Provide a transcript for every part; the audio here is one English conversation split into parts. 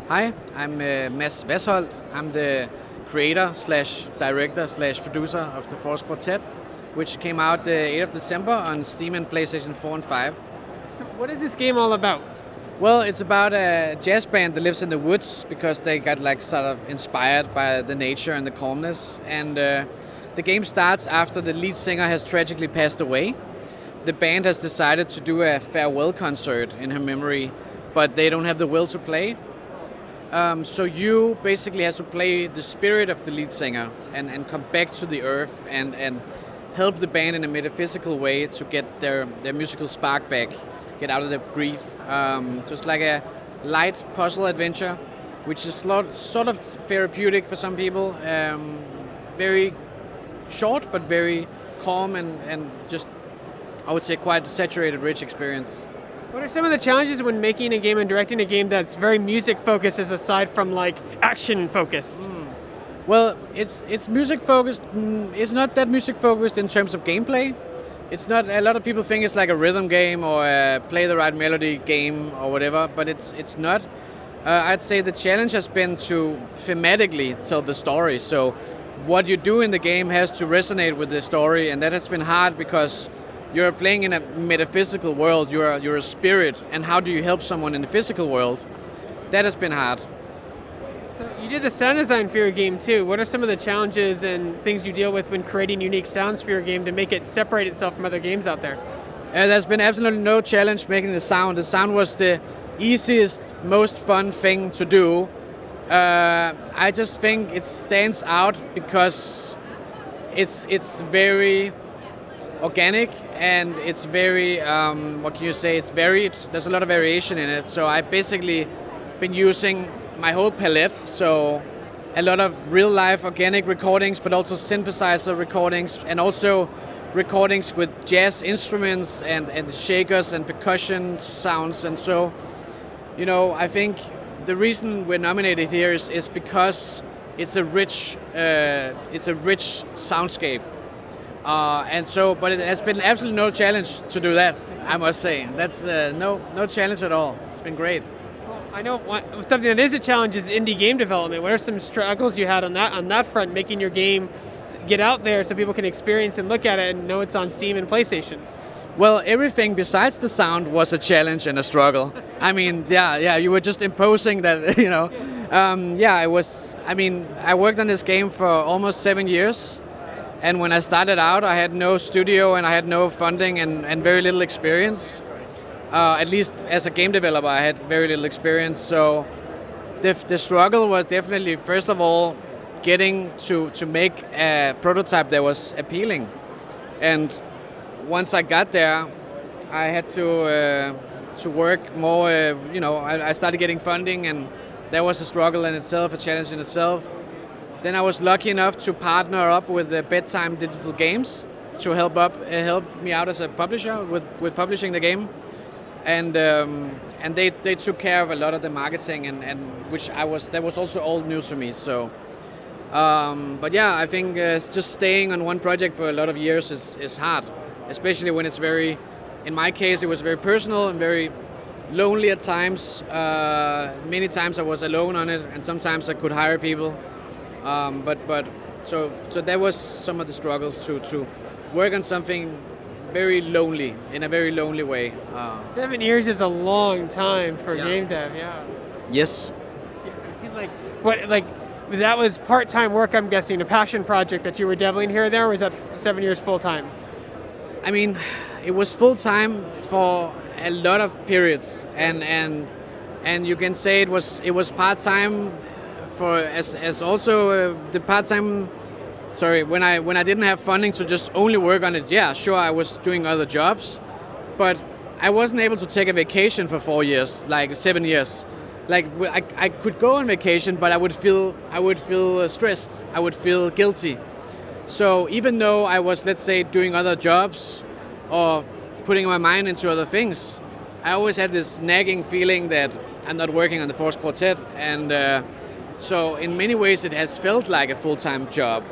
Hi, I'm Mads Vasholt. I'm the creator slash director slash producer of the Forest Quartet, which came out the 8th of December on Steam and PlayStation 4 and 5. So what is this game all about? Well, it's about a jazz band that lives in the woods because they got like sort of inspired by the nature and the calmness. And the game starts after the lead singer has tragically passed away. The band has decided to do a farewell concert in her memory, but they don't have the will to play. So you basically have to play the spirit of the lead singer and come back to the earth and help the band in a metaphysical way to get their musical spark back, get out of the grief. So it's like a light puzzle adventure, which is sort of therapeutic for some people. Very short, but very calm and just, I would say, quite saturated, rich experience. What are some of the challenges when making a game and directing a game that's very music focused as aside from like action focused? Well, it's music focused. It's not that music focused in terms of gameplay. It's not. A lot of people think it's like a rhythm game or a play the right melody game or whatever, but it's not. I'd say the challenge has been to thematically tell the story. So what you do in the game has to resonate with the story, and that has been hard because you're playing in a metaphysical world. You're a spirit, and how do you help someone in the physical world? That has been hard. So you did the sound design for your game too. What are some of the challenges and things you deal with when creating unique sounds for your game to make it separate itself from other games out there? There's been absolutely no challenge making the sound. The sound was the easiest, most fun thing to do. I just think it stands out because it's very organic and it's very what can you say, it's varied. There's a lot of variation in it, so I basically been using my whole palette, so a lot of real life organic recordings, but also synthesizer recordings, and also recordings with jazz instruments and shakers and percussion sounds. And so, I think the reason we're nominated here is because it's a rich soundscape. But it has been absolutely no challenge to do that, I must say. That's no challenge at all. It's been great. Well, I know something that is a challenge is indie game development. What are some struggles you had on that front, making your game get out there so people can experience and look at it and know it's on Steam and PlayStation? Well, everything besides the sound was a challenge and a struggle. I mean, you were just imposing that, I worked on this game for almost 7 years. And when I started out, I had no studio and I had no funding and very little experience. At least as a game developer, I had very little experience. So the struggle was definitely, first of all, getting to make a prototype that was appealing. And once I got there, I had to work more. I started getting funding, and that was a struggle in itself, a challenge in itself. Then I was lucky enough to partner up with Bedtime Digital Games to help me out as a publisher with publishing the game, and they took care of a lot of the marketing and that was also all new to me. So, but yeah, I think just staying on one project for a lot of years is hard, especially when it's very. In my case, it was very personal and very lonely at times. Many times I was alone on it, and sometimes I could hire people. So that was some of the struggles to work on something very lonely, in a very lonely way. 7 years is a long time for game dev, yeah. Yes. That was part-time work, I'm guessing, a passion project that you were dabbling here or there, or was that 7 years full-time? I mean, it was full-time for a lot of periods, and you can say it was part-time for as also the part-time. Sorry, when I didn't have funding to just only work on it. Yeah, sure, I was doing other jobs, but I wasn't able to take a vacation for 4 years, like 7 years. Like I could go on vacation, but I would feel stressed. I would feel guilty. So even though I was, let's say, doing other jobs or putting my mind into other things, I always had this nagging feeling that I'm not working on the Forest Quartet, and so in many ways it has felt like a full-time job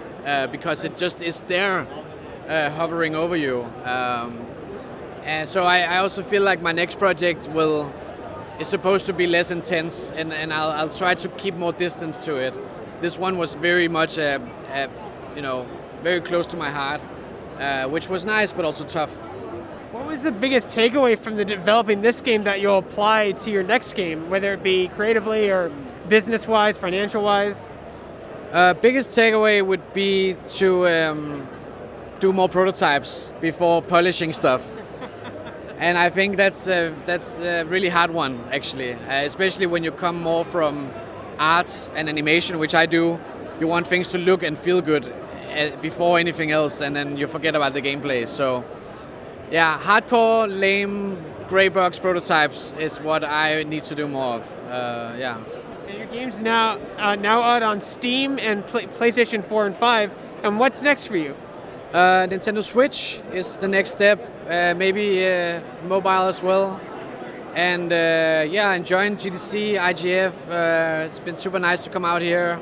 because it just is there hovering over you. And so I also feel like my next project is supposed to be less intense, and I'll try to keep more distance to it. This one was very much, very close to my heart, which was nice but also tough. What was the biggest takeaway from developing this game that you'll apply to your next game, whether it be creatively or business-wise, financial-wise? Biggest takeaway would be to do more prototypes before polishing stuff. And I think that's a really hard one, actually, especially when you come more from art and animation, which I do. You want things to look and feel good before anything else, and then you forget about the gameplay. So, yeah, hardcore, lame, gray box prototypes is what I need to do more of. Yeah. And your game's now out on Steam and PlayStation 4 and 5. And what's next for you? Nintendo Switch is the next step. Maybe mobile as well. And enjoying GDC, IGF. It's been super nice to come out here.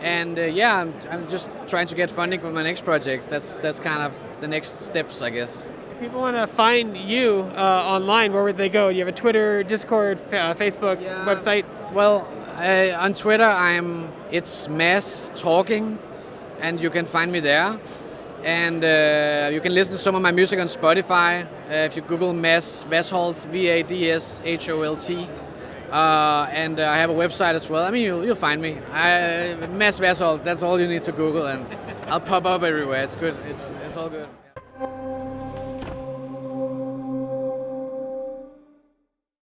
And I'm just trying to get funding for my next project. That's kind of the next steps, I guess. If people want to find you online, where would they go? You have a Twitter, Discord, Facebook, website? Well, on Twitter, it's Mass Talking, and you can find me there. And you can listen to some of my music on Spotify if you Google Mads Vasholt, VADSHOLT. And I have a website as well. I mean, you'll find me. Mads Vasholt, that's all you need to Google, and I'll pop up everywhere. It's good. It's all good.